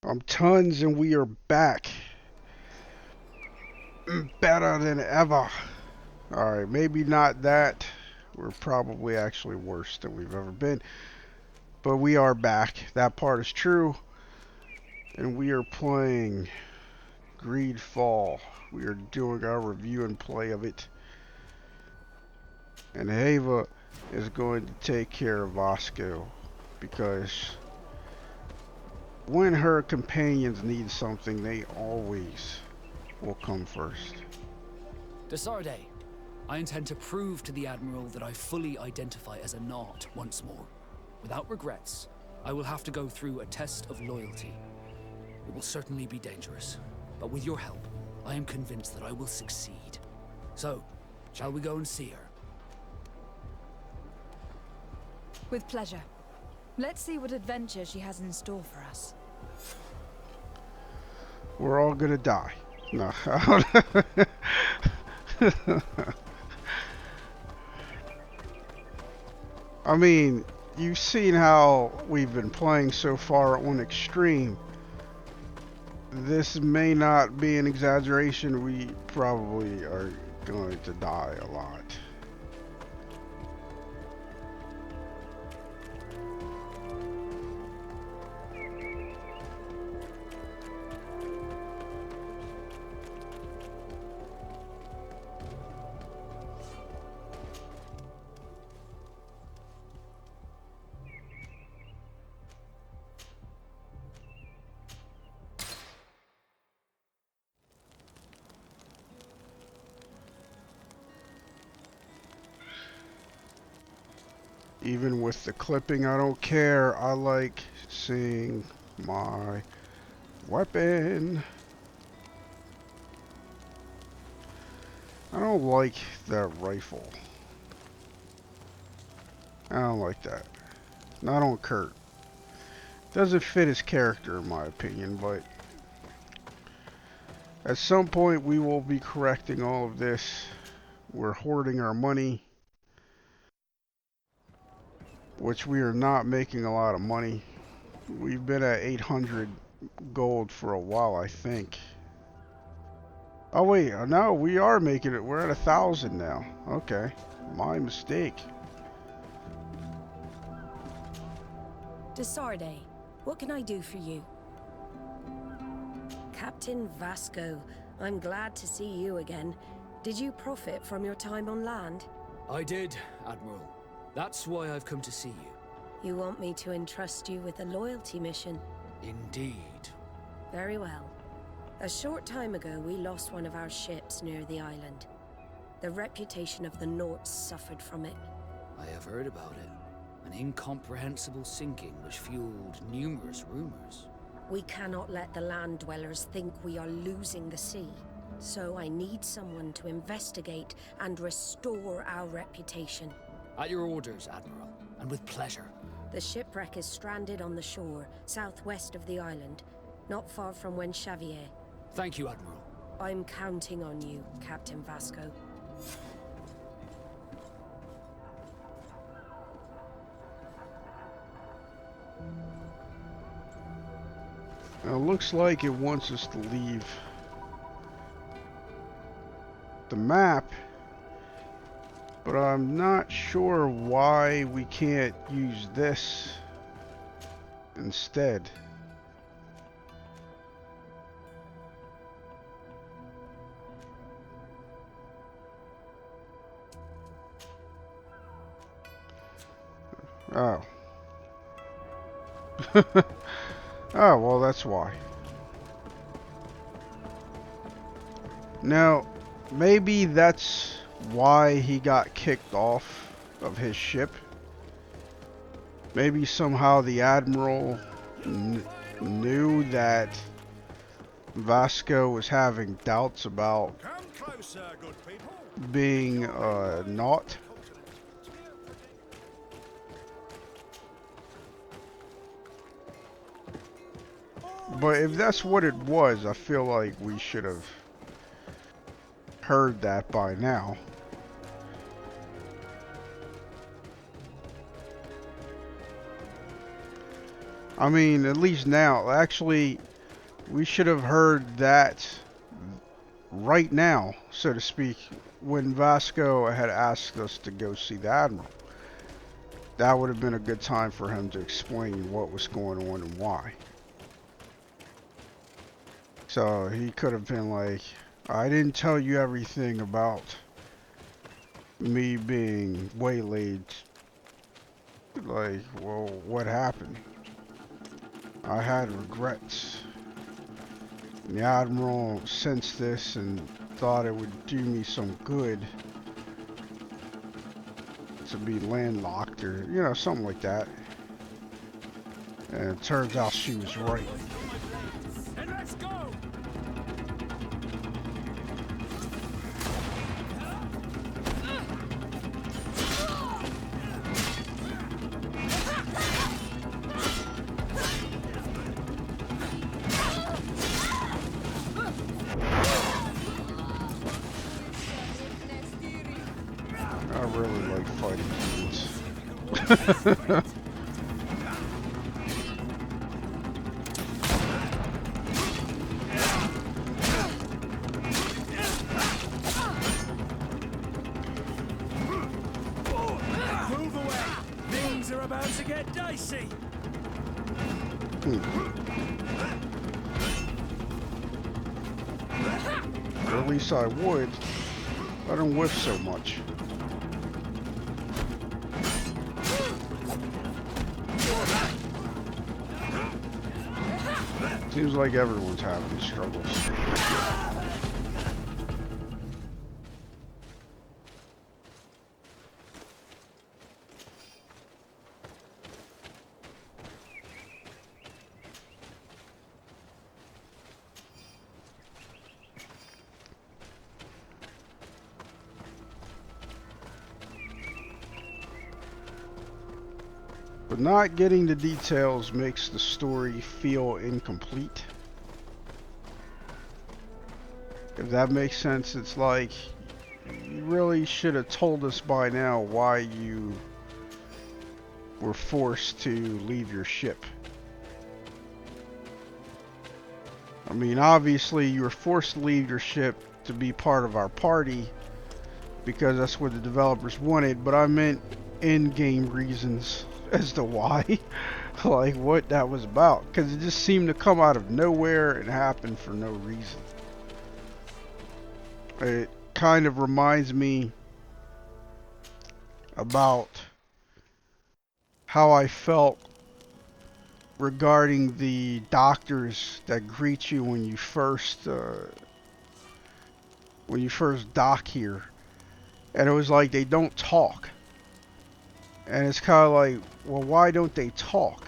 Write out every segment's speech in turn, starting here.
I'm tons and we are back. Better than ever. Alright, maybe not that. We're probably actually worse than we've ever been. But we are back. That part is true. And we are playing GreedFall. We are doing our review and play of it. And Hava is going to take care of Vasco. Because when her companions need something, they always will come first. Desarde, I intend to prove to the Admiral that I fully identify as a Naut once more. Without regrets, I will have to go through a test of loyalty. It will certainly be dangerous, but with your help, I am convinced that I will succeed. So, shall we go and see her? With pleasure. Let's see what adventure she has in store for us. We're all gonna die. No. I mean, you've seen how we've been playing so far on Extreme. This may not be an exaggeration. We probably are going to die a lot. Even with the clipping, I don't care. I like seeing my weapon. I don't like that rifle. I don't like that. Not on Kurt. Doesn't fit his character in my opinion, but at some point we will be correcting all of this. We're hoarding our money, which we are not making a lot of money. We've been at 800 gold for a while, I think. Oh wait, no, we are making it. We're at 1,000 now. Okay, my mistake. Desarde, what can I do for you? Captain Vasco, I'm glad to see you again. Did you profit from your time on land? I did, Admiral. That's why I've come to see you. You want me to entrust you with a loyalty mission? Indeed. Very well. A short time ago, we lost one of our ships near the island. The reputation of the Nauts suffered from it. I have heard about it. An incomprehensible sinking which fueled numerous rumors. We cannot let the land dwellers think we are losing the sea. So I need someone to investigate and restore our reputation. At your orders, Admiral, and with pleasure. The shipwreck is stranded on the shore, southwest of the island, not far from Xavier. Thank you, Admiral. I'm counting on you, Captain Vasco. Now, it looks like it wants us to leave the map, but I'm not sure why we can't use this instead. Oh. Oh, well, that's why. Now, maybe that's why he got kicked off of his ship. Maybe somehow the Admiral knew that Vasco was having doubts about being Naut. But if that's what it was, I feel like we should have heard that by now. I mean, at least now. Actually, We should have heard that right now, so to speak, when Vasco had asked us to go see the Admiral. That would have been a good time for him to explain what was going on and why. So he could have been like, I didn't tell you everything about me being waylaid. Like, well, what happened? I had regrets. And the Admiral sensed this and thought it would do me some good to be landlocked or, you know, something like that. And it turns out she was right. And let's go! I really like fighting humans. Move away! Things are about to get dicey! Or at least I would. I don't whiff so much. Seems like everyone's having struggles. But not getting the details makes the story feel incomplete. If that makes sense, it's like you really should have told us by now why you were forced to leave your ship. I mean, obviously you were forced to leave your ship to be part of our party because that's what the developers wanted, but I meant in-game reasons as to why. Like what that was about, because it just seemed to come out of nowhere and happen for no reason. It kind of reminds me about how I felt regarding the doctors that greet you when you first dock here, and it was like they don't talk, and it's kind of like, well, why don't they talk?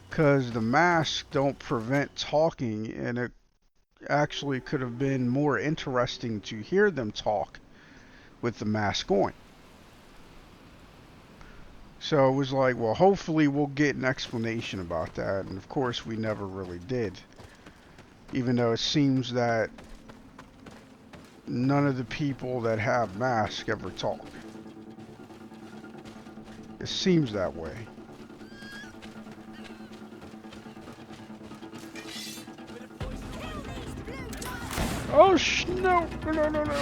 Because the masks don't prevent talking, and it actually could have been more interesting to hear them talk with the mask on. So it was like, well, hopefully we'll get an explanation about that, and of course we never really did. Even though it seems that none of the people that have masks ever talk. It seems that way. Oh, no, no, no, no, no.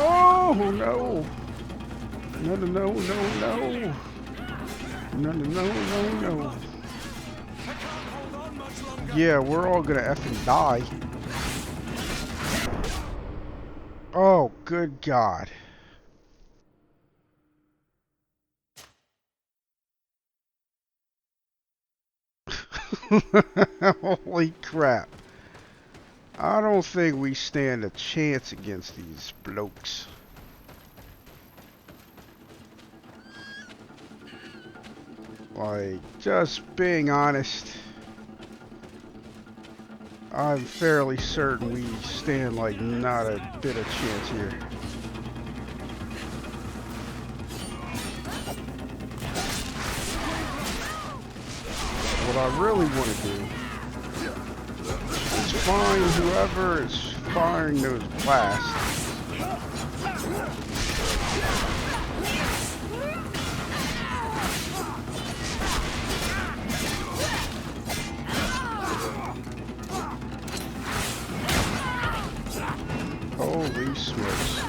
Oh, no. No, no, no, no, no. No, no, no, no, no. Yeah, we're all gonna effing die. Oh, good God. Holy crap. I don't think we stand a chance against these blokes. Like, just being honest, I'm fairly certain we stand like not a bit of chance here. What I really want to do is find whoever is firing those blasts. skills.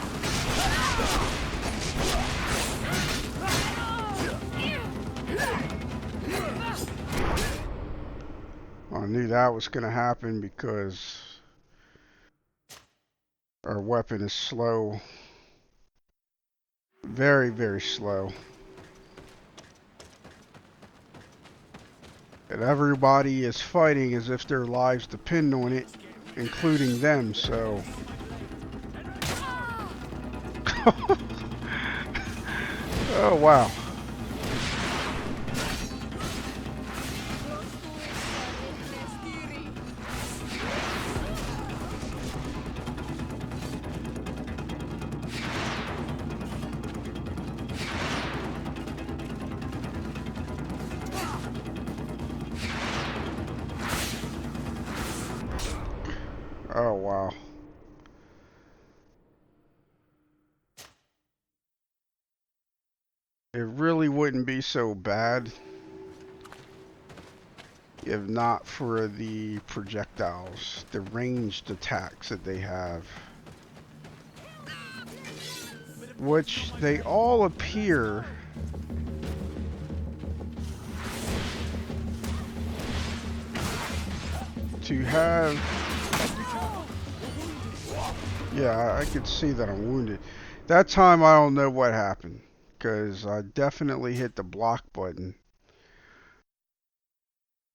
I knew that was going to happen because our weapon is slow. Very, very slow. And everybody is fighting as if their lives depend on it, including them, so... Oh, wow. Oh, wow. It really wouldn't be so bad if not for the projectiles, the ranged attacks that they have. Which they all appear to have... Yeah, I could see that I'm wounded. That time I don't know what happened, because I definitely hit the block button.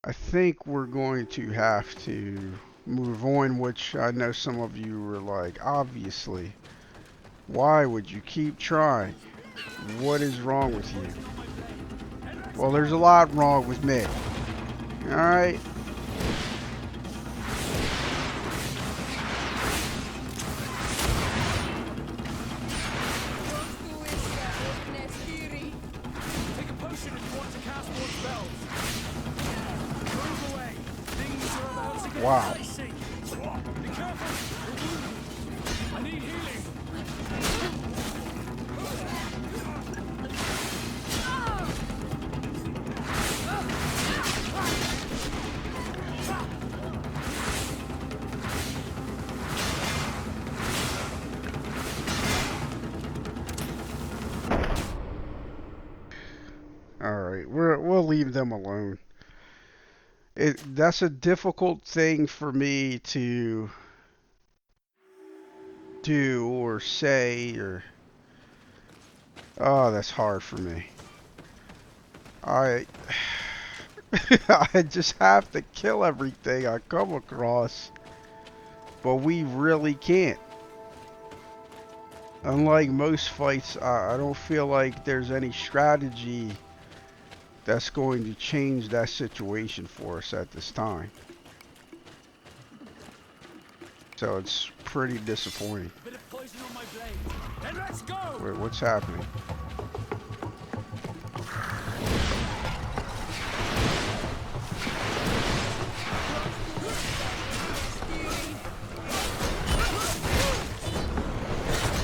I think we're going to have to move on, which I know some of you were like, obviously. Why would you keep trying? What is wrong with you? Well, there's a lot wrong with me. Alright? Wow. Alright, we'll leave them alone. That's a difficult thing for me to do or say or... Oh, that's hard for me. I I just have to kill everything I come across. But we really can't. Unlike most fights, I don't feel like there's any strategy that's going to change that situation for us at this time. So it's pretty disappointing. Bit of poison on my blade. Then let's go. Wait, what's happening?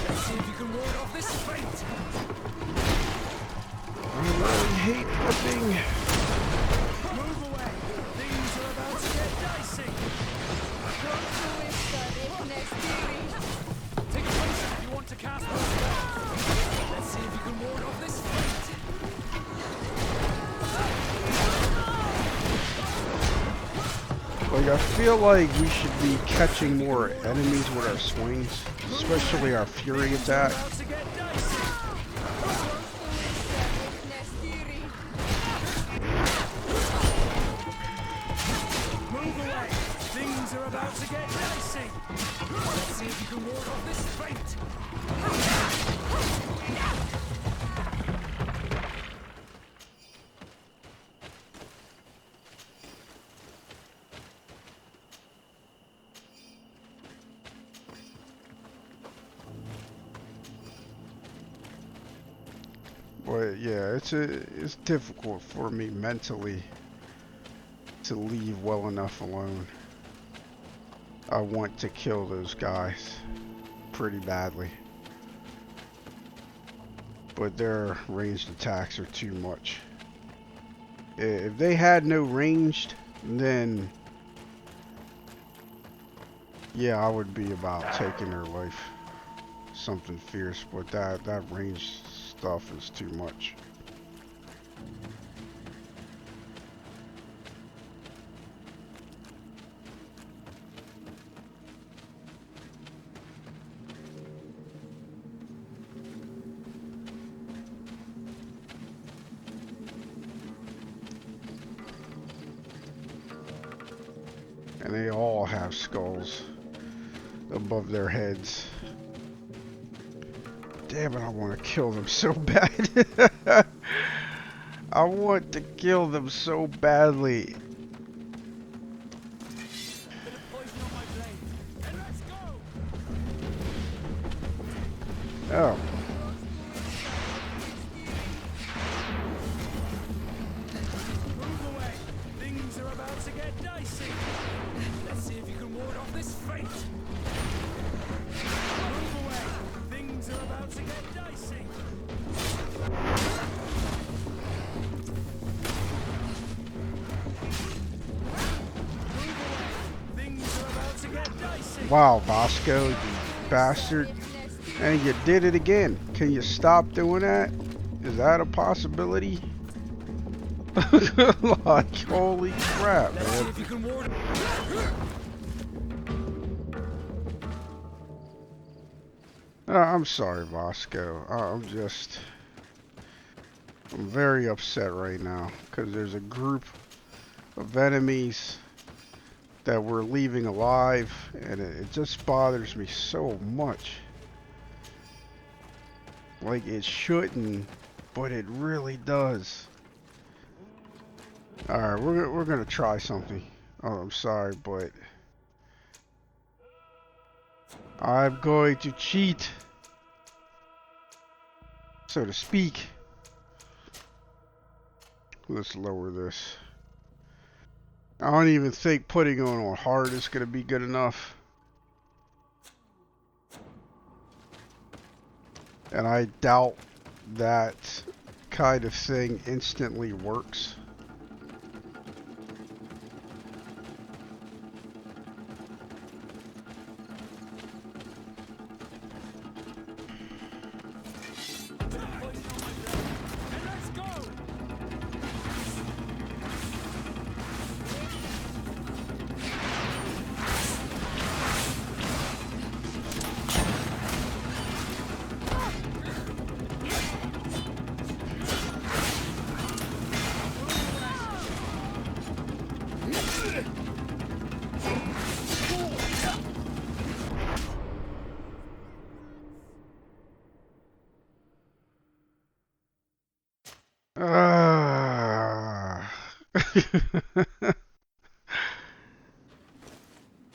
Let's see if you can ward off this fate. I really hate flipping. Move away. Things are about to get dicey. Take a potion if you want to cast more spells. Let's see if you can ward off this fate. Like, I feel like we should be catching more enemies with our swings, especially our fury attack. About to get dicey. Move away. Things are about to get dicey. Let's see if you can ward off this fate. But yeah, it's difficult for me mentally to leave well enough alone. I want to kill those guys pretty badly. But their ranged attacks are too much. If they had no ranged, then yeah, I would be about taking their life. something fierce, but that range stuff is too much. And they all have skulls above their heads. Damn it, I want to kill them so bad. I want to kill them so badly. Oh. Move away. Things are about to get dicey. Let's see if you can ward off this fate. Move away. Things are about to get dicey. Wow, Bosco, you bastard. And you did it again. Can you stop doing that? Is that a possibility? Like, holy crap, man. I'm sorry, Bosco. I'm very upset right now because there's a group of enemies that we're leaving alive, and it just bothers me so much. Like, it shouldn't, but it really does. Alright, we're gonna try something. Oh, I'm sorry, but I'm going to cheat, so to speak. Let's lower this. I don't even think putting it on hard is gonna be good enough. And I doubt that kind of thing instantly works.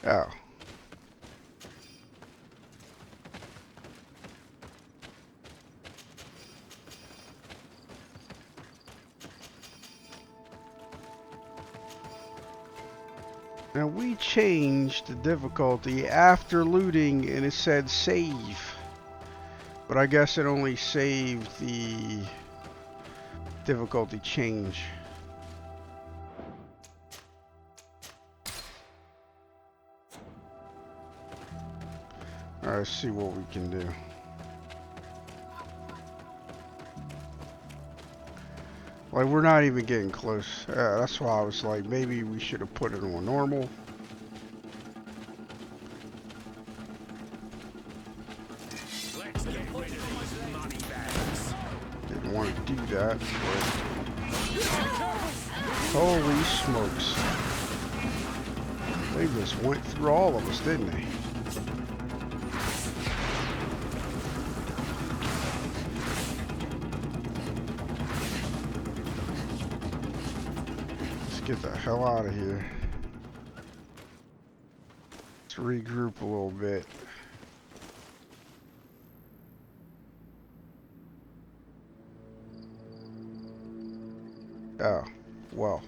Oh. Now we changed the difficulty after looting and it said save. But I guess it only saved the difficulty change. Alright, let's see what we can do. Like, we're not even getting close. That's why I was like, maybe we should have put it on normal. Let's get rid of these money bags. Didn't want to do that, but holy smokes. They just went through all of us, didn't they? Get the hell out of here. Let's regroup a little bit. Oh, well.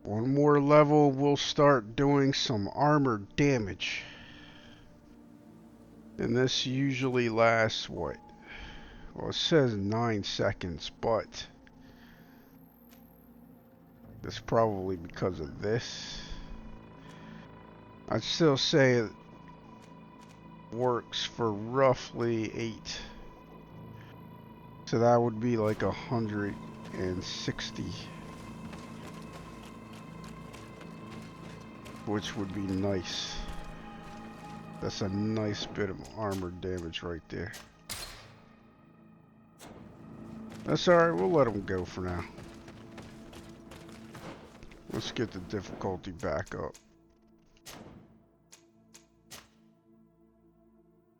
One more level, we'll start doing some armor damage. And this usually lasts what? Well, it says 9 seconds, but it's probably because of this. I'd still say it works for roughly 8. So that would be like 160. Which would be nice. That's a nice bit of armor damage right there. That's alright, we'll let him go for now. Let's get the difficulty back up.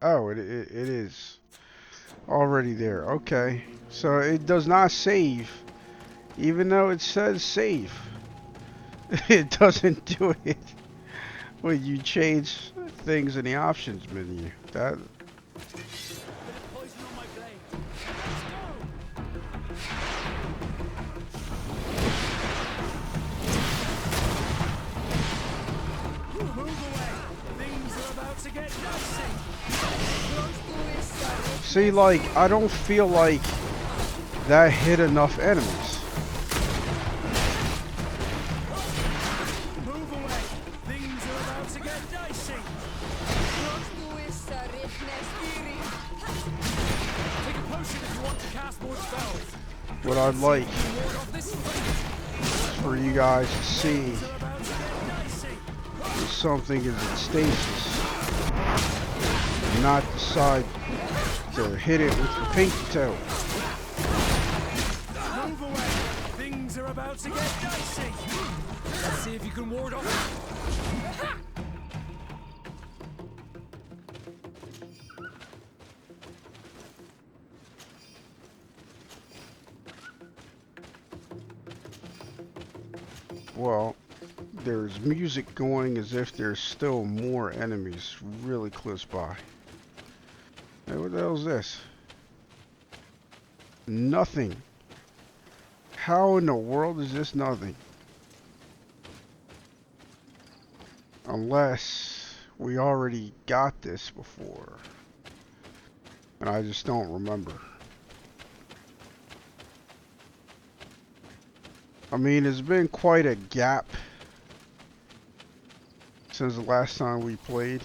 Oh, it is already there. Okay. So it does not save. Even though it says save. It doesn't do it when you change things in the options menu. That... See, like, I don't feel like that hit enough enemies. Move away. Things are about to get dicey. Take a potion if you want to cast more spells. What I'd like for you guys to see is something is in stasis. And not decide to hit it with the pinky toe. Move away. Things are about to get dicey. Let's see if you can ward off. Well, there's music going as if there's still more enemies really close by. Hey, what the hell is this? Nothing. How in the world is this nothing? Unless we already got this before. And I just don't remember. I mean, it's been quite a gap since the last time we played.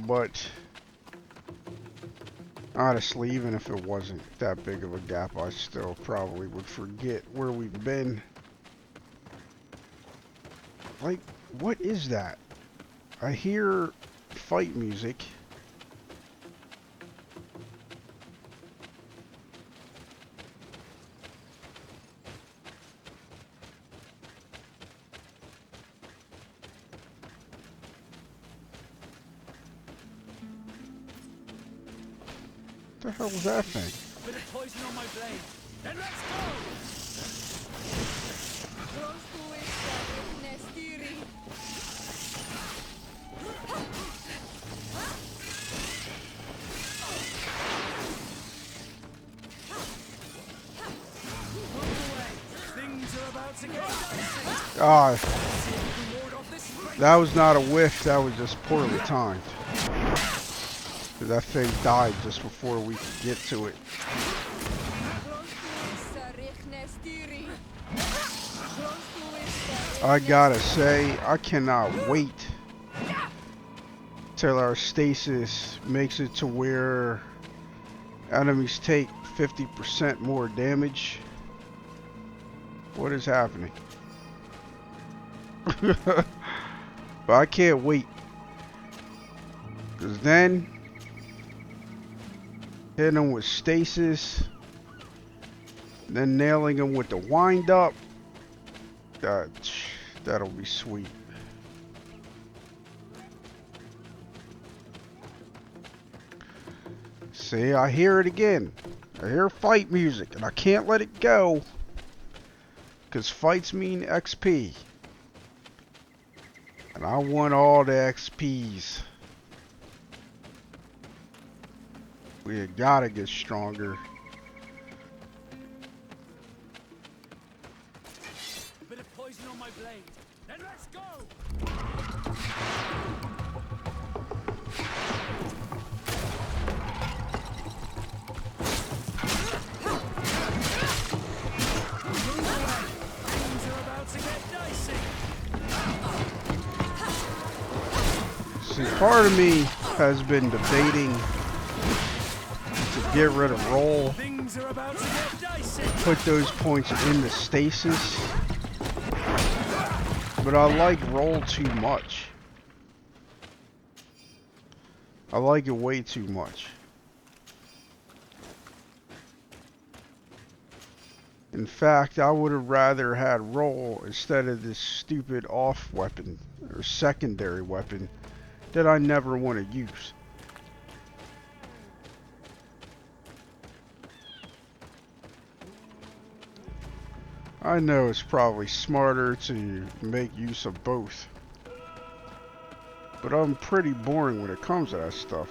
But honestly, even if it wasn't that big of a gap, I still probably would forget where we've been. Like, what is that? I hear fight music. What the hell was that thing? Bit of poison on my blade. Then let's go! Ah, that was not a whiff, that was just poorly timed. That thing died just before we could get to it. I gotta say, I cannot wait till our stasis makes it to where enemies take 50% more damage. What is happening? But I can't wait. Because then, hitting them with stasis, then nailing them with the wind up, that'll be sweet. See, I hear it again. I hear fight music, and I can't let it go. Because fights mean XP. And I want all the XPs. We gotta get stronger. A bit of poison on my blade. Then let's go! Part of me has been debating to get rid of roll, Things are about to get dicey. put those points into stasis, but I like roll too much. I like it way too much. In fact, I would have rather had roll instead of this stupid off weapon or secondary weapon that I never want to use. I know it's probably smarter to make use of both, but I'm pretty boring when it comes to that stuff.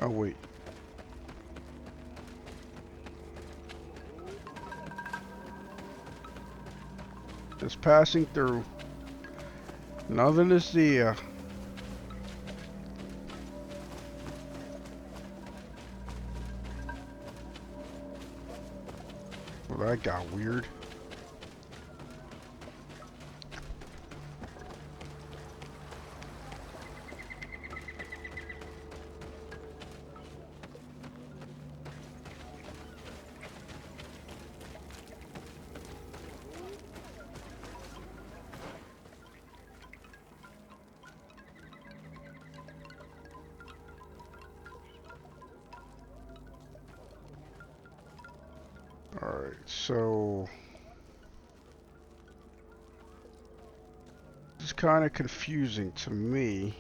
Oh wait. Just passing through. Nothing to see. Well, that got weird. Alright, so it's kind of confusing to me.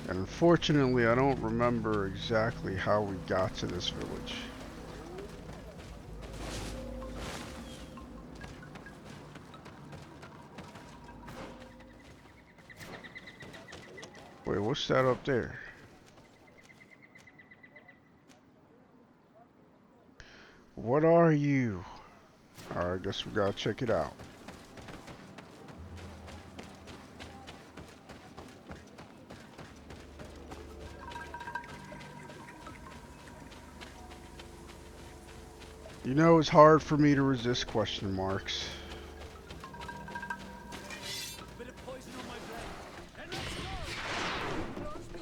And unfortunately, I don't remember exactly how we got to this village. Wait, what's that up there? What are you? Alright, guess we gotta check it out. You know, it's hard for me to resist question marks. Bit of poison on my blade. And let's go.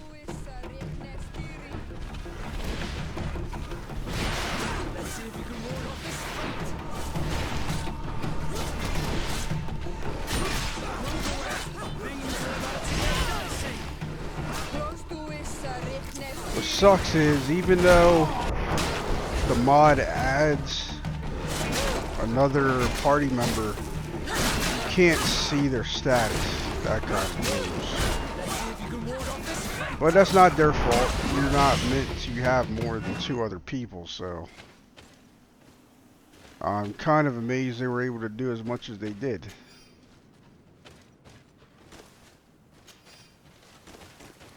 Let's see if you can ward off this fight. Things are about to get dicey. What sucks is, even though the mod adds another party member, you can't see their status. That kind of moves. But that's not their fault. You're not meant to have more than 2 other people, so I'm kind of amazed they were able to do as much as they did.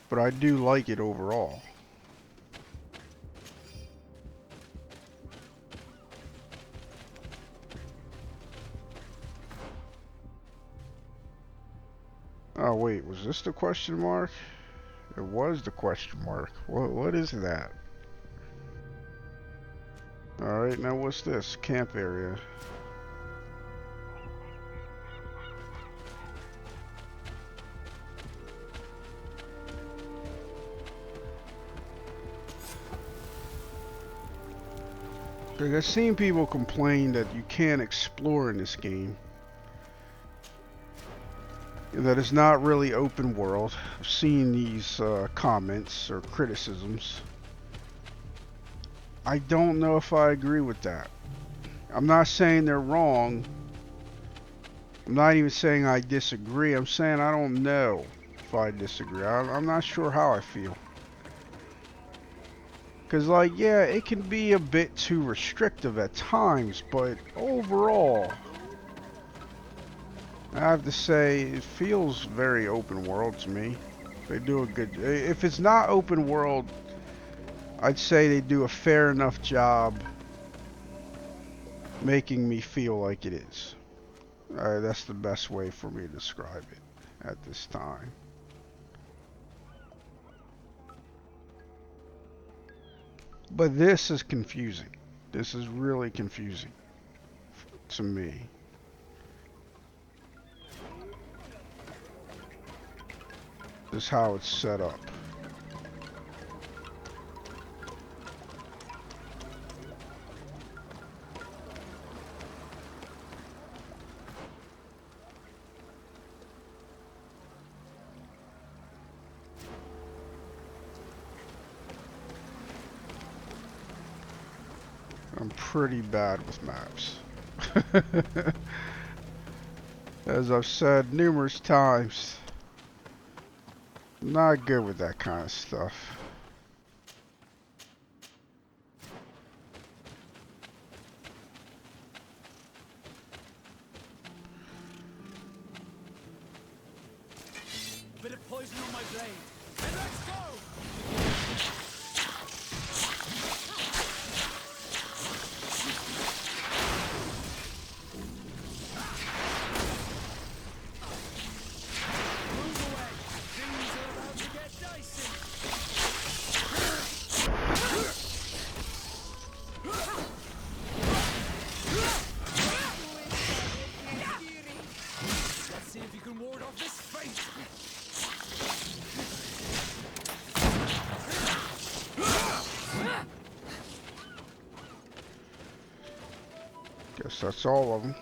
But I do like it overall. Oh wait, was this the question mark? It was the question mark. What is that? Alright, now what's this? Camp area. Because I've seen people complain that you can't explore in this game. That it's not really open world. I've seen these comments or criticisms. I don't know if I agree with that. I'm not saying they're wrong. I'm not even saying I disagree. I'm saying I don't know if I disagree. I'm not sure how I feel. Because, like, yeah, it can be a bit too restrictive at times, but overall, I have to say, it feels very open world to me. They do a good... If it's not open world, I'd say they do a fair enough job making me feel like it is. That's the best way for me to describe it at this time. But this is confusing. This is really confusing to me. This is how it's set up. I'm pretty bad with maps. As I've said numerous times, not good with that kind of stuff. Bit of poison on my blade. And let's go! Move away. Things are about to get dicey. Let's see if you can ward off this fate. Guess that's all of them.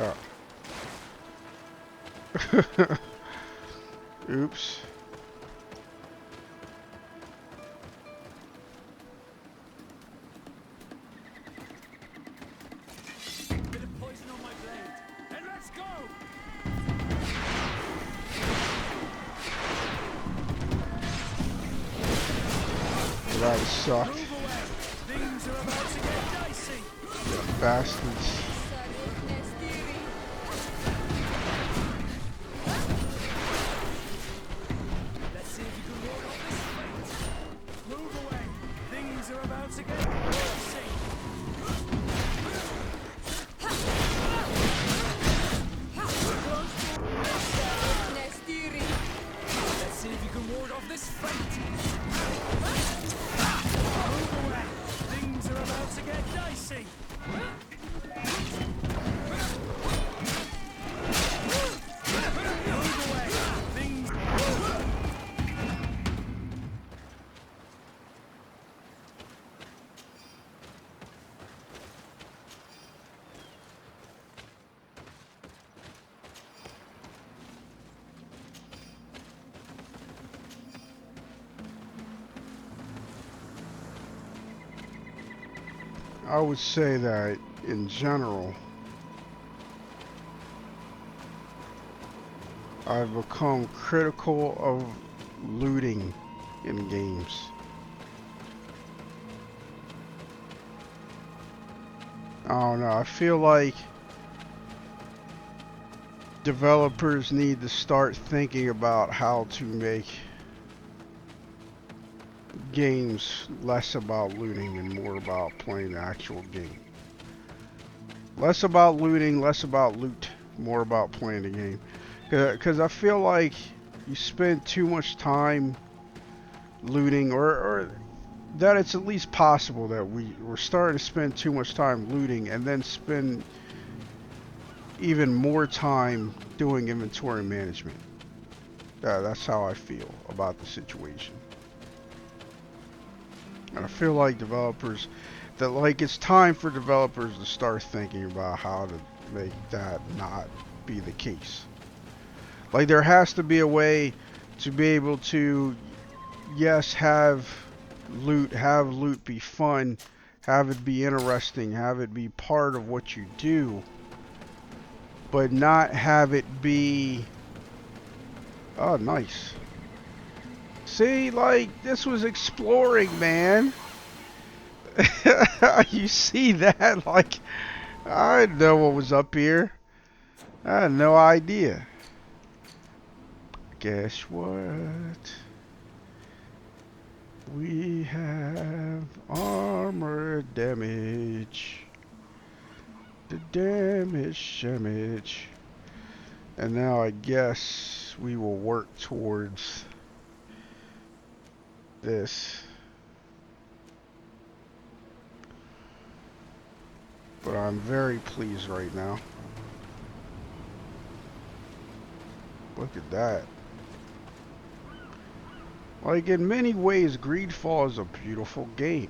Oh. Oops. Bit of poison on my blade. And let's go! That sucked. Move away. Things are about to get dicey. Bastards. Let's see if you can ward off this fate. Move away. Things are about to get dicey. Let's see if you can ward off this fate. Move away. Things are about to get dicey. Move away. Things. I would say that in general, I've become critical of looting in games. I don't know, I feel like developers need to start thinking about how to make games less about looting and more about playing the actual game. Less about looting, less about loot, more about playing the game. Because I feel like you spend too much time looting, or that it's at least possible that we're starting to spend too much time looting and then spend even more time doing inventory management. That's how I feel about the situation. And I feel like developers, that like it's time for developers to start thinking about how to make that not be the case. Like there has to be a way to be able to, yes, have loot be fun, have it be interesting, have it be part of what you do, but not have it be, oh, nice. See, like, this was exploring, man. You see that? Like, I didn't know what was up here. I had no idea. Guess what? We have armor damage. The damage. And now I guess we will work towards this. But I'm very pleased right now. Look at that. Like, in many ways, GreedFall is a beautiful game.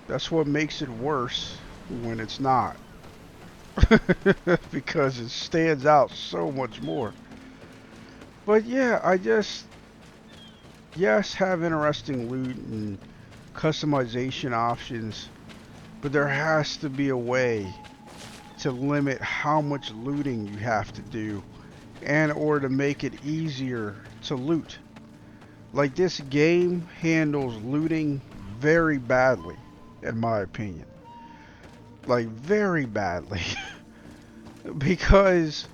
That's what makes it worse when it's not. Because it stands out so much more. But yeah, yes, have interesting loot and customization options, but there has to be a way to limit how much looting you have to do and or to make it easier to loot. Like, this game handles looting very badly, in my opinion. Like, very badly. Because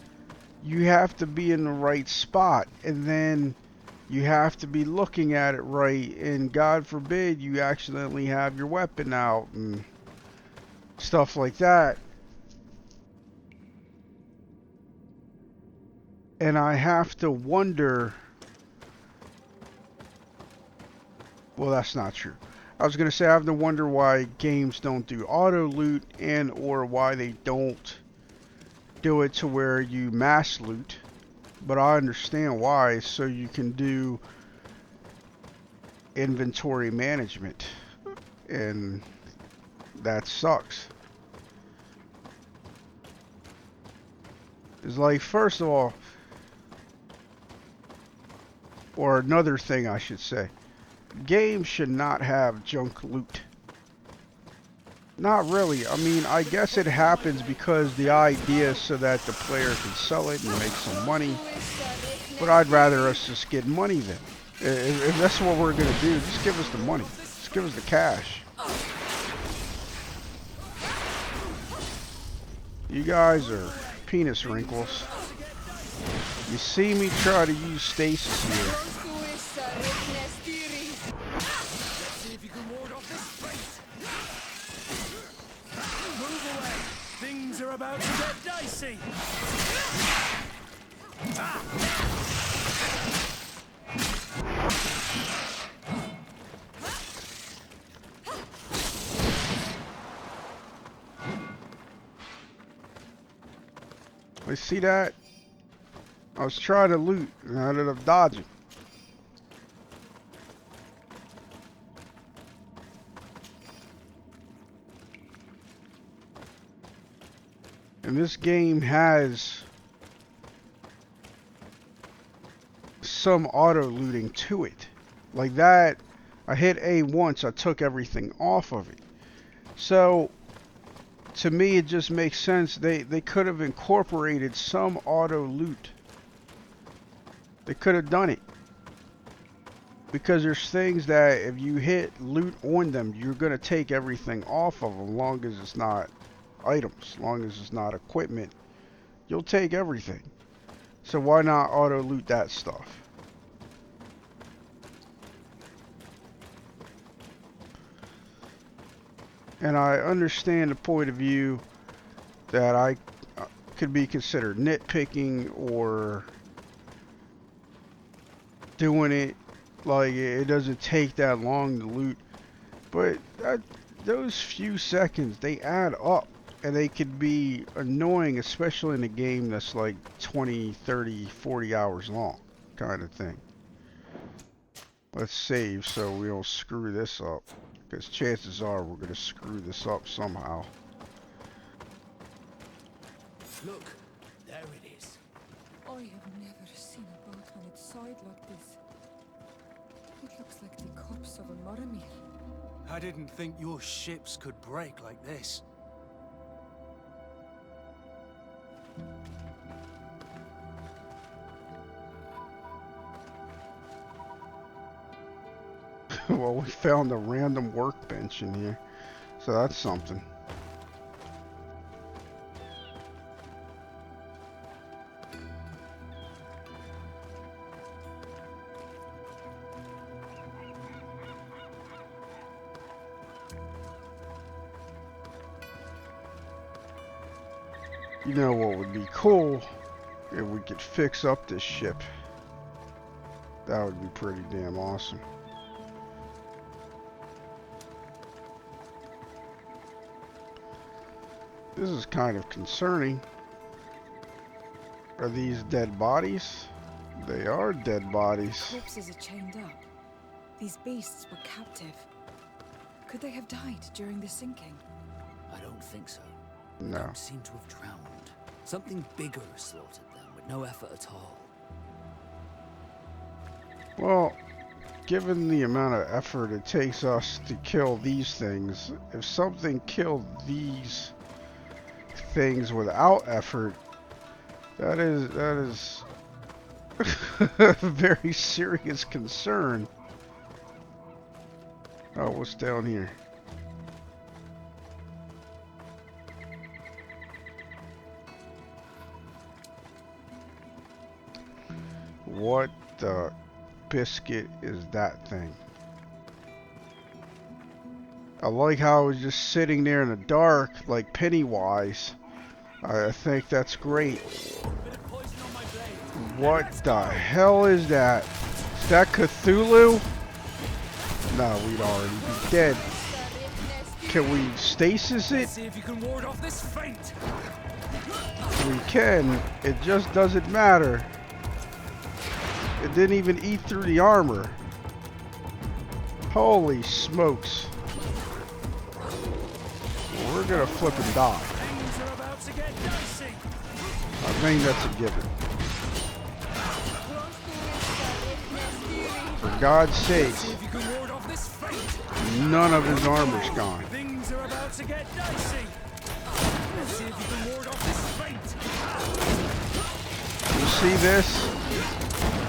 you have to be in the right spot, and then you have to be looking at it right, and God forbid you accidentally have your weapon out and stuff like that. And I have to wonder, well, that's not true. I was going to say I have to wonder why games don't do auto loot and or why they don't do it to where you mass loot. But I understand why, so you can do inventory management, and that sucks. It's like, first of all, or another thing I should say, games should not have junk loot. Not really. I mean, I guess it happens because the idea is so that the player can sell it and make some money. But I'd rather us just get money then. If that's what we're going to do, just give us the money. Just give us the cash. You guys are penis wrinkles. You see me try to use stasis here. Things are about to get dicey. You see that? I was trying to loot and I ended up dodging. And this game has some auto looting to it. Like that, I hit A once, I took everything off of it. So, to me, it just makes sense. They could have incorporated some auto loot. They could have done it. Because there's things that if you hit loot on them, you're going to take everything off of them, long as it's not items, long as it's not equipment. You'll take everything. So why not auto loot that stuff? And I understand the point of view that I could be considered nitpicking or doing it like it doesn't take that long to loot, but those few seconds, they add up, and they could be annoying, especially in a game that's like 20, 30, 40 hours long kind of thing. Let's save so we don't screw this up, because chances are we're going to screw this up somehow. Look, there it is. I have never seen a boat on its side like this. It looks like the corpse of a Moramir. I didn't think your ships could break like this. Well, we found a random workbench in here, so that's something. You know what would be cool? If we could fix up this ship. That would be pretty damn awesome. This is kind of concerning. Are these dead bodies? They are dead bodies. Corpses are chained up. These beasts were captive. Could they have died during the sinking? I don't think so. No. They don't seem to have drowned. Something bigger slaughtered them with no effort at all. Well, given the amount of effort it takes us to kill these things, if something killed these things without effort, that is a very serious concern. Oh, what's down here? What the biscuit is that thing? I like how it was just sitting there in the dark like Pennywise. I think that's great. What the hell is that? Is that Cthulhu? No, we'd already be dead. Can we stasis it? See if you can ward off this fate. We can. It just doesn't matter. It didn't even eat through the armor. Holy smokes. We're gonna flip and die. I think that's a given. For God's sakes, none of his armor's gone. Things are about to get dicey. Let's see if you can ward off this fate. You see this?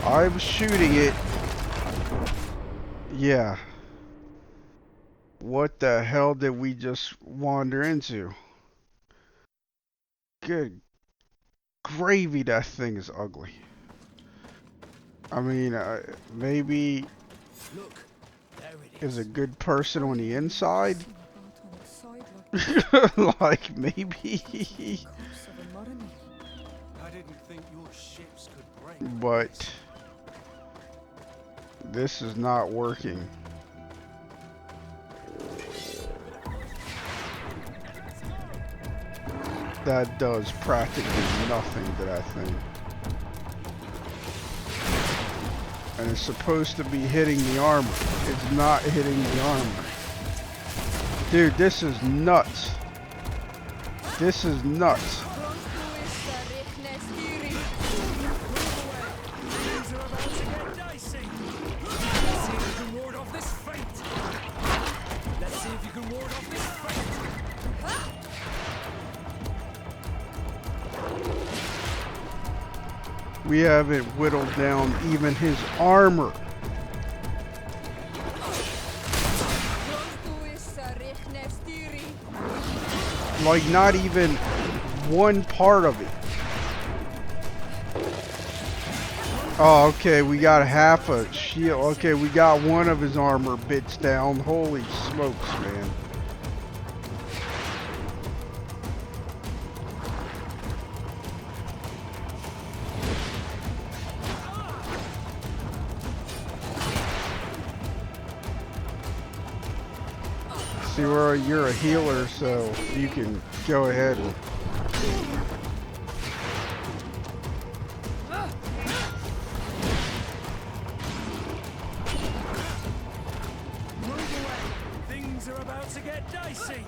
I'm shooting it. Yeah. What the hell did we just wander into? Good gravy, that thing is ugly. I mean, maybe Look, there it is is. a good person on the inside. Like maybe. I didn't think your ships could break. But this is not working. That does practically nothing to that thing. And it's supposed to be hitting the armor. It's not hitting the armor. Dude, this is nuts. This is nuts. We haven't whittled down even his armor. Like not even one part of it. Oh, okay, we got half a shield. Okay, we got one of his armor bits down. Holy smokes, man. See, where you're a healer, so you can go ahead and... Things are about to get dicey.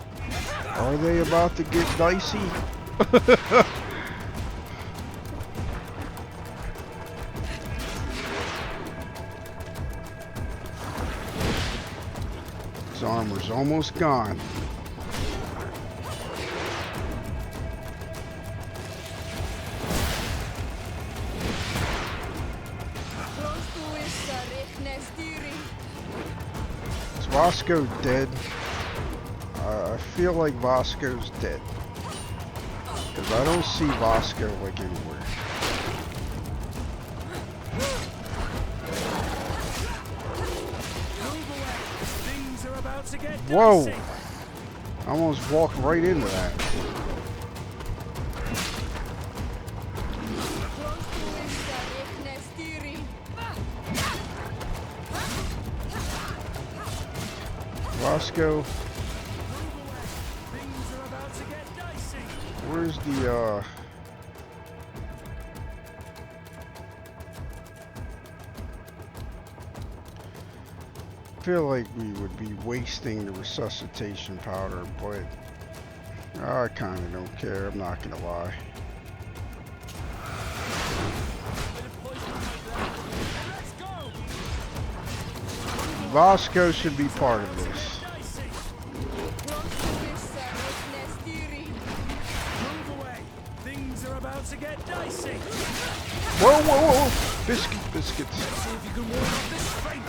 Are they about to get dicey? His armor's almost gone. Is Vasco dead? I feel like Vasco's dead. Because I don't see Vasco like anywhere. Things are about to get Whoa! dicey. I almost walked right into that. Vasco, Things are about to get dicey. where's the I feel like we would be wasting the resuscitation powder, but I kind of don't care. I'm not gonna lie. Let's go. Vasco should be part of this. Dicey. Move away. Things are about to get dicey. Whoa, whoa, whoa! Biscuits. See if you can ward off this fate.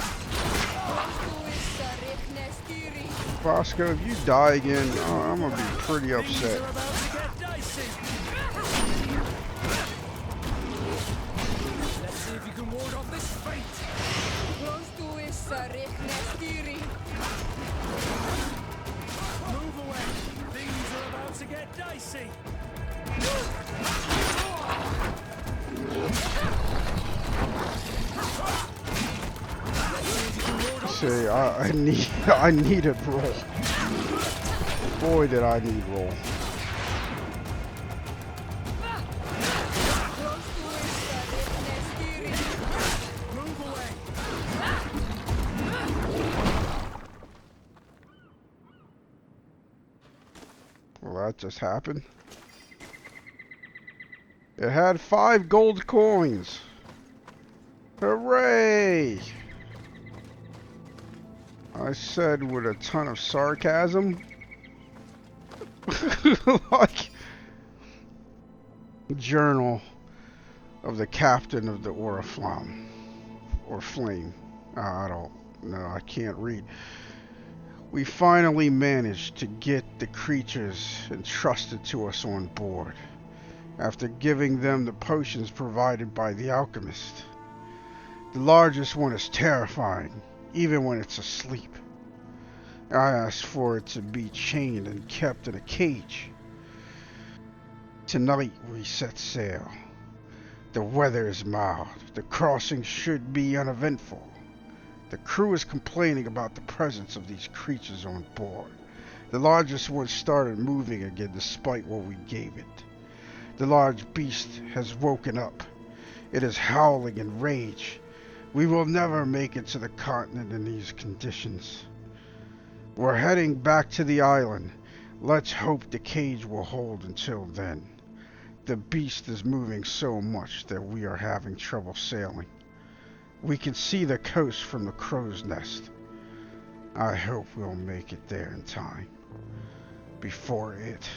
Vasco, if you die again, I'm gonna be pretty Things upset. are about to get dicey. Let's see if you can ward off this fate. Move away. Things are about to get dicey. Say, I needed roll. Boy, did I need roll. Move away. Well, that just happened. It had 5 gold coins. Hooray! I said with a ton of sarcasm. Like, journal of the captain of the Oriflamme. Or Flame. I don't know, I can't read. We finally managed to get the creatures entrusted to us on board, after giving them the potions provided by the alchemist. The largest one is terrifying, even when it's asleep. I asked for it to be chained and kept in a cage. Tonight we set sail. The weather is mild. The crossing should be uneventful. The crew is complaining about the presence of these creatures on board. The largest one started moving again despite what we gave it. The large beast has woken up. It is howling in rage. We will never make it to the continent in these conditions. We're heading back to the island. Let's hope the cage will hold until then. The beast is moving so much that we are having trouble sailing. We can see the coast from the crow's nest. I hope we'll make it there in time. Before it...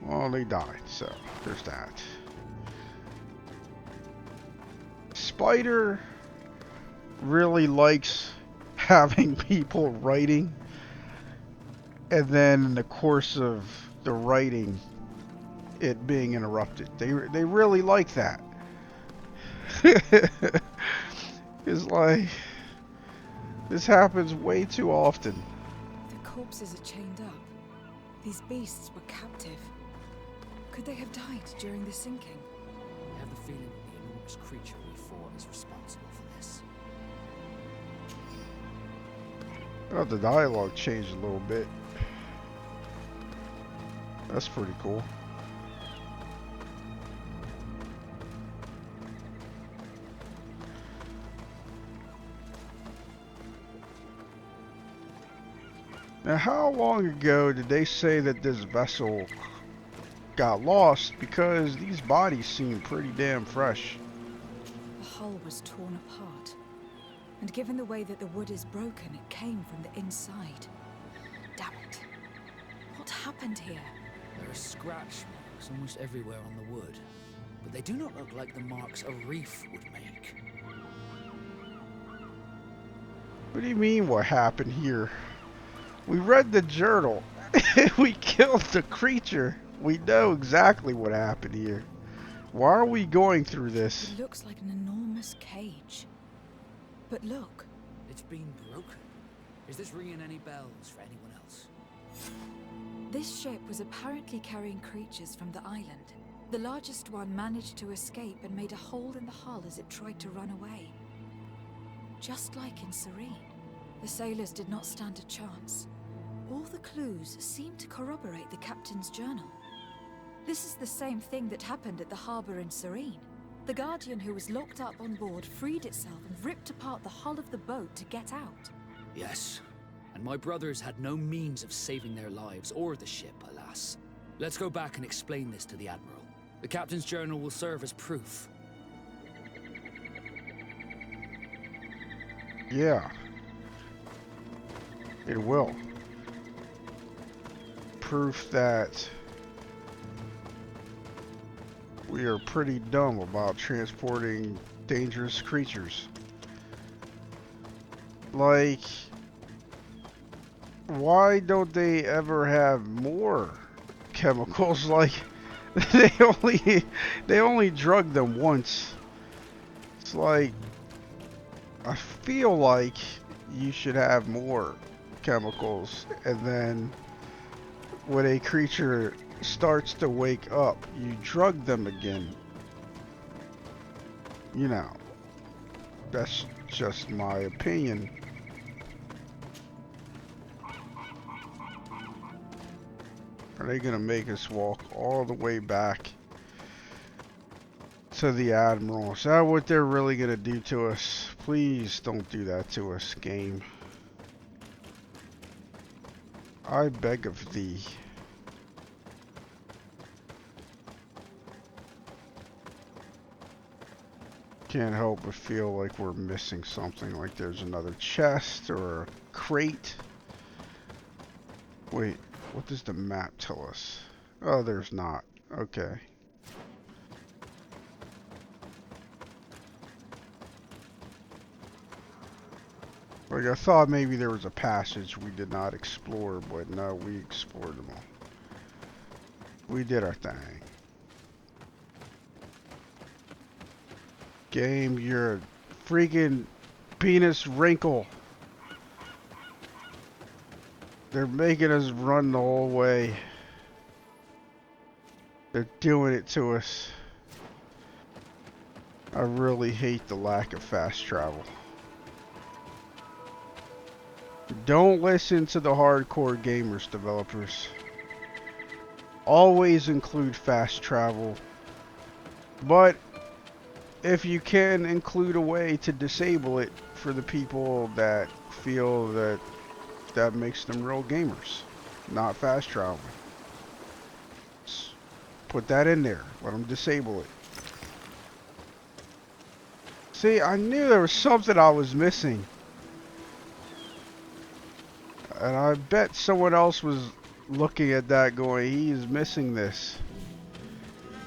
Well, they died, so there's that. Spider really likes having people writing, and then in the course of the writing, it being interrupted. They really like that. It's like, this happens way too often. The corpses are chained up. These beasts were captive. Could they have died during the sinking? I have the feeling that the enormous creature we fought is responsible for this. Oh, the dialogue changed a little bit. That's pretty cool. Now, how long ago did they say that this vessel got lost? Because these bodies seem pretty damn fresh. The hull was torn apart. And given the way that the wood is broken, it came from the inside. Damn it. What happened here? There are scratch marks almost everywhere on the wood, but they do not look like the marks a reef would make. What do you mean, what happened here? We read the journal. We killed the creature. We know exactly what happened here. Why are we going through this? It looks like an enormous cage. But look, It's been broken. Is this ringing any bells for anyone else? this ship was apparently carrying creatures from the island. The largest one managed to escape and made a hole in the hull as it tried to run away. Just like in Serene, the sailors did not stand a chance. All the clues seem to corroborate the captain's journal. This is the same thing that happened at the harbor in Serene. The Guardian who was locked up on board freed itself and ripped apart the hull of the boat to get out. Yes. And my brothers had no means of saving their lives or the ship, alas. Let's go back and explain this to the Admiral. The captain's journal will serve as proof. Yeah. It will. Proof that we are pretty dumb about transporting dangerous creatures. Like, why don't they ever have more chemicals? Like, they only drug them once. It's like, I feel like you should have more chemicals, and then when a creature starts to wake up, you drug them again. You know, that's just my opinion. Are they gonna make us walk all the way back to the Admiral? Is that what they're really gonna do to us? Please don't do that to us, game. I beg of thee. Can't help but feel like we're missing something, like there's another chest or a crate. Wait, what does the map tell us? Oh, there's not. Okay. Like, I thought maybe there was a passage we did not explore, but no, we explored them all. We did our thing. Game, you're a freaking penis wrinkle. They're making us run the whole way. They're doing it to us. I really hate the lack of fast travel. Don't listen to the hardcore gamers, developers. Always include fast travel. But if you can, include a way to disable it for the people that feel that that makes them real gamers, not fast travel. Put that in there. Let them disable it. See, I knew there was something I was missing. And I bet someone else was looking at that going, he is missing this.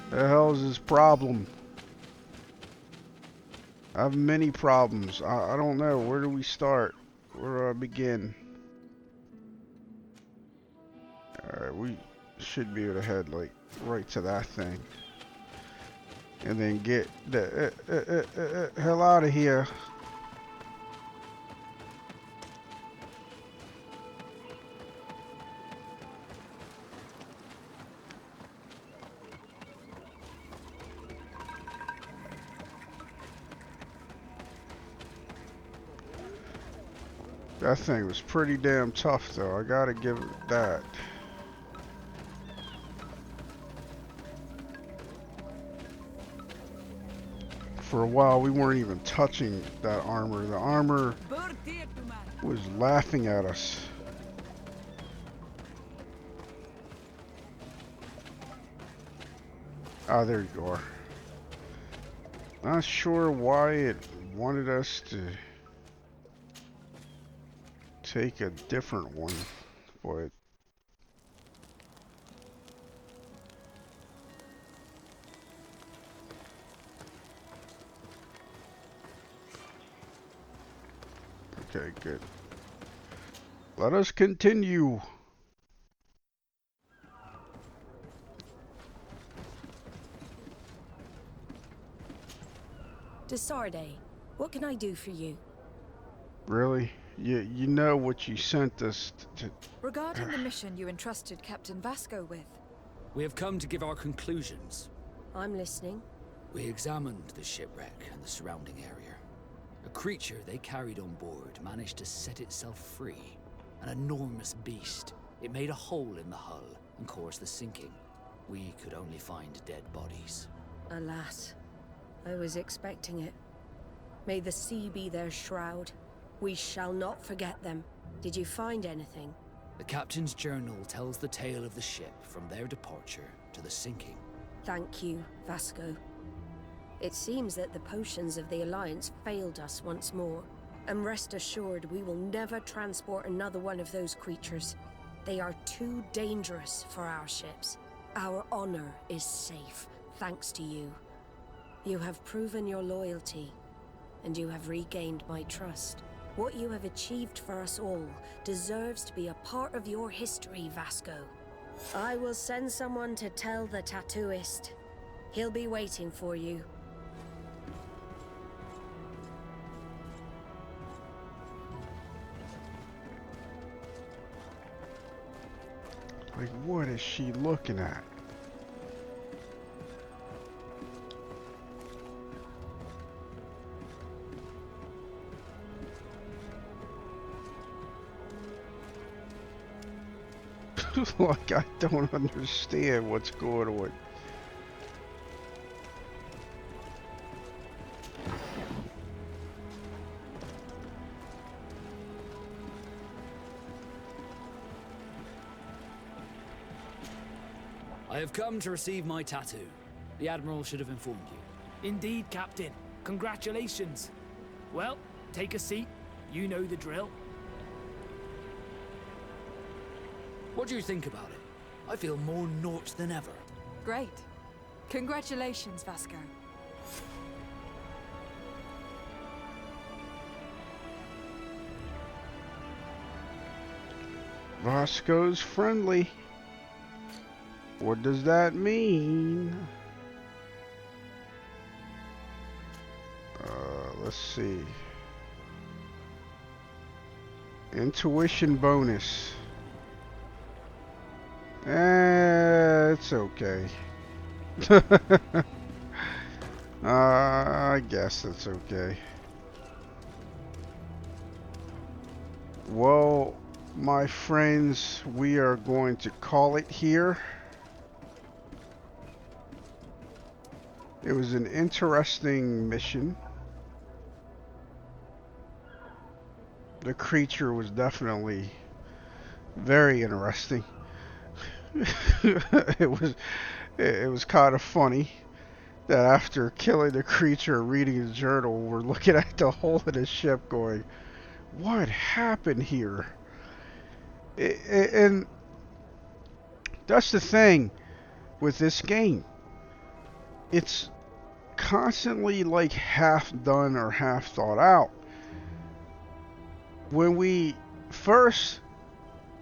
The hell is his problem? I have many problems. I don't know. Where do we start? Where do I begin? Alright, we should be able to head like right to that thing. And then get the hell out of here. That thing was pretty damn tough though, I gotta give it that. For a while we weren't even touching that armor. The armor was laughing at us. Ah, there you are. Not sure why it wanted us to take a different one, but okay, good. Let us continue. Desarde, what can I do for you? Really? You know what you sent us to... Regarding the mission you entrusted Captain Vasco with, We have come to give our conclusions. I'm listening. We examined the shipwreck and the surrounding area. A creature they carried on board managed to set itself free. An enormous beast. It made a hole in the hull and caused the sinking. We could only find dead bodies. Alas, I was expecting it. May the sea be their shroud. We shall not forget them. Did you find anything? The captain's journal tells the tale of the ship from their departure to the sinking. Thank you, Vasco. It seems that the potions of the Alliance failed us once more. And rest assured, we will never transport another one of those creatures. They are too dangerous for our ships. Our honor is safe, thanks to you. You have proven your loyalty, and you have regained my trust. What you have achieved for us all deserves to be a part of your history, Vasco. I will send someone to tell the tattooist. He'll be waiting for you. Like, what is she looking at? Like, I don't understand what's going on. I have come to receive my tattoo. The Admiral should have informed you. Indeed, Captain. Congratulations. Well, take a seat. You know the drill. What do you think about it? I feel more Naut than ever. great. Congratulations, Vasco. Vasco's friendly. What does that mean? Let's see. Intuition bonus. It's okay. I guess it's okay. Well, my friends, we are going to call it here. It was an interesting mission. The creature was definitely very interesting. it was kind of funny that after killing the creature and reading his journal, we're looking at the hole in his ship going, what happened here? And that's the thing with this game. It's constantly like half done or half thought out. When we first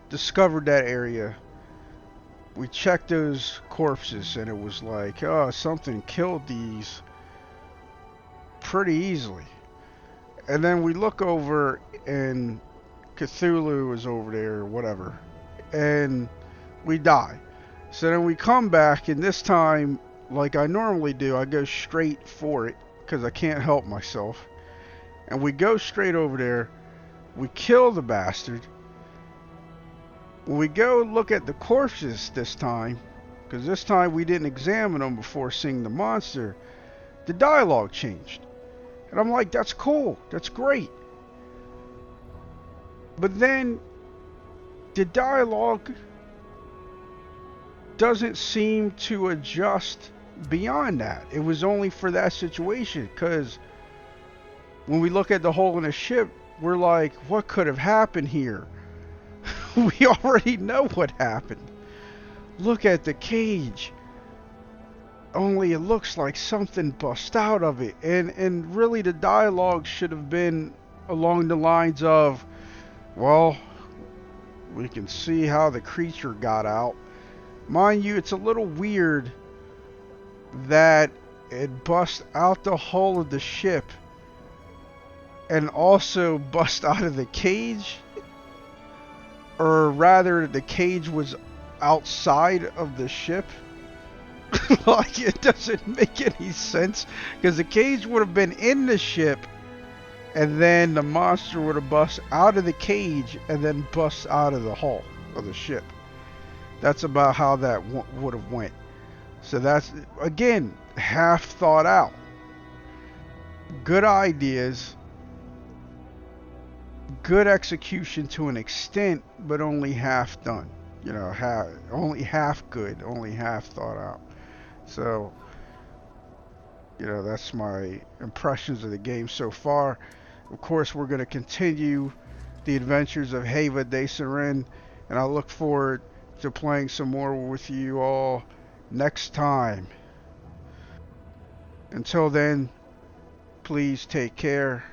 discovered that area, we checked those corpses and it was like, oh, something killed these pretty easily. And then we look over and Cthulhu is over there or whatever, and we die. So then we come back, and this time, like I normally do, I go straight for it because I can't help myself. And we go straight over there. We kill the bastard. When we go look at the corpses this time, because this time we didn't examine them before seeing the monster, the dialogue changed. And I'm like, that's cool. That's great. But then the dialogue doesn't seem to adjust beyond that. It was only for that situation, because when we look at the hole in the ship, we're like, what could have happened here? We already know what happened. Look at the cage. Only it looks like something bust out of it. And really the dialogue should have been along the lines of, well, we can see how the creature got out. Mind you, it's a little weird that it bust out the hull of the ship and also bust out of the cage, or rather the cage was outside of the ship. Like, it doesn't make any sense, because the cage would have been in the ship and then the monster would have bust out of the cage and then bust out of the hull of the ship. That's about how that would have went. So that's, again, half thought out. Good ideas, good execution to an extent, but only half done. You know, only half good, only half thought out. So, you know, that's my impressions of the game so far. Of course, we're going to continue the adventures of Heva de Seren, and I look forward to playing some more with you all next time. Until then, please take care.